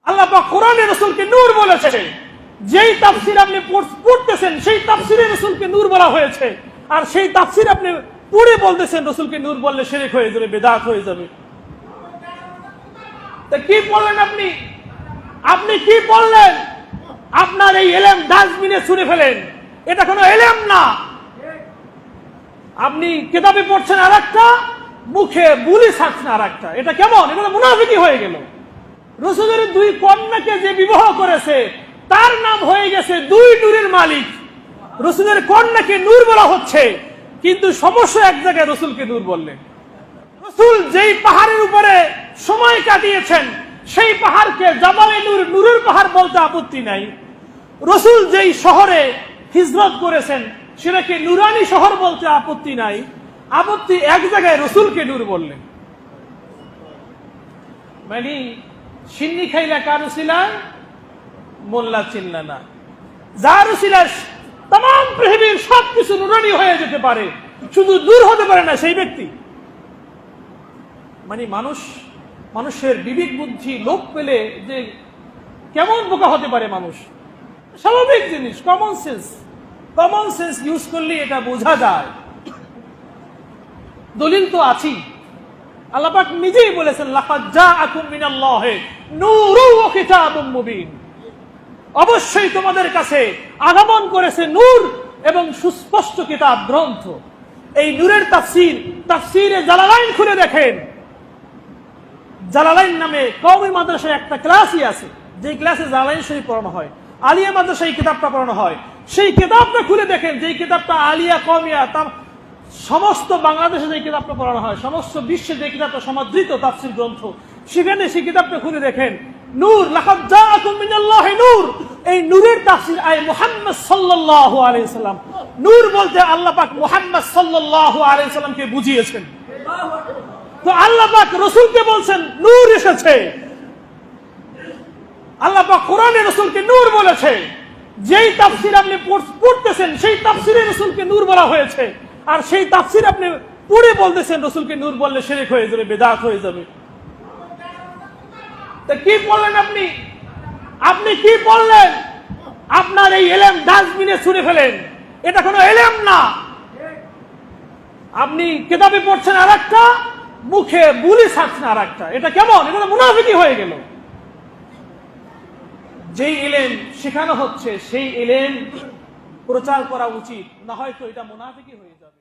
আল্লাহ পাক কোরআনে রাসূলকে নূর বলেছে, যেই তাফসীর আপনি পড়তেছেন সেই তাফসীরে রাসূলকে নূর বলা হয়েছে, আর সেই তাফসীর আপনি পড়ে বলতেছেন রাসূলকে নূর বললে শিরক হয়ে যাবে, বিদআত হয়ে যাবে। তা কি বললেন আপনি? আপনি কি বললেন? আপনার এই ইলম ডাস্টবিনে ছুঁড়ে ফেলেন, এটা কোনো ইলম না। আপনি কিতাবে পড়ছেন আরেকটা, মুখে বুলি ছাড়ছেন আরেকটা, এটা কেমন? এটা তো মুনাফিকি হয়ে গেল। রাসূলের দুই কন্যাকে যে বিবাহ করেছে তার নাম হয়ে গেছে দুই নূরের মালিক। রাসূলের কন্যাকে নূর বলা হচ্ছে, কিন্তু সমস্যা এক জায়গায় রাসূলকে নূর বললেন। রাসূল যেই পাহাড়ের উপরে সময় কাটিয়েছেন সেই পাহাড়কে জাবালে নূর, নূরের পাহাড় বলতে আপত্তি নাই। রাসূল যেই শহরে হিজরত করেছেন সেটাকে নুরানি শহর বলতে আপত্তি নাই। আপত্তি এক জায়গায় রাসূলকে নূর বললেন। মানে সিন্নি খাইলা কার উসিলায় মোল্লা চিল্লা না, যার উসিলায় তাম পৃথিবীর সবকিছু নুরানি হয়ে যেতে পারে, শুধু নূর হতে পারে না সেই ব্যক্তি। মানে মানুষের বিবেক বুদ্ধি লোপ পেলে যে কেমন বোকা হতে পারে মানুষ, স্বাভাবিক জিনিস, কমন সেন্স ইউজ করলে এটা বোঝা যায়। দলিল তো আছি, আল্লাহ পাক নিজেই বলেছেন লাকাদ জাআকুম মিনাল্লাহি নূরুন ওয়া কিতাবুম মুবিন, অবশ্যই তোমাদের কাছে আগমন করেছে নূর এবং সুস্পষ্ট কিতাব গ্রন্থ। এই নূরের তাফসীরে জালালাইন খুলে দেখেন। জালালাইন নামে কওমি মাদ্রাসায় একটা ক্লাসই আছে, যে ক্লাসে জালালাইন শরীফ পড়ানো হয়, আলিয়া মাদ্রাসায় কিতাবটা পড়ানো হয়। সেই কিতাবটা খুলে দেখেন, যেই কিতাবটা আলিয়া কওমিয়া সমস্ত বাংলাদেশে যে কিতাবটা পড়ানো হয়, সমস্ত বিশ্বে যে কিতাবটা সমাদৃত তাফসীর গ্রন্থ, সেখানে সেই কিতাবটা খুলে দেখেন নূর, লাকাদ জাআকুম মিনাল্লাহি নূর। এই নূরের তাফসীর আয় মুহাম্মদ সাল্লাল্লাহু আলাইহি ওয়াসাল্লাম। নূর বলতে আল্লাহ পাক মুহাম্মদ সাল্লাল্লাহু আলাইহি ওয়াসাল্লামকে বুঝিয়েছেন। তো আল্লাহ পাক রাসূলকে বলছেন নূর এসেছে। আল্লাহ পাক কোরআনে রাসূলকে নূর বলেছে, যেই তাফসীর আপনি পড়তেছেন সেই তাফসীরে রাসূলকে নূর বলা হয়েছে, আর সেই তাফসীর আপনি পড়ে বলতেছেন রাসূলকে নূর বললে শিরক হয়ে যাবে, বিদআত হয়ে যাবে। তা কি বললেন আপনি? আপনি কি বললেন? আপনার এই ইলম ডাস্টবিনে ছুঁড়ে ফেলেন, এটা কোনো ইলম না। আপনি কিতাবে পড়ছেন আরেকটা, মুখে বুলি ছাড়ছেন আরেকটা, এটা কেমন? এটা তো মুনাফিকি হয়ে গেল। যেই ইলম শেখানো হচ্ছে সেই ইলম প্রচার করা উচিত, না হয়তো এটা মুনাফিকি হয়ে যাবে।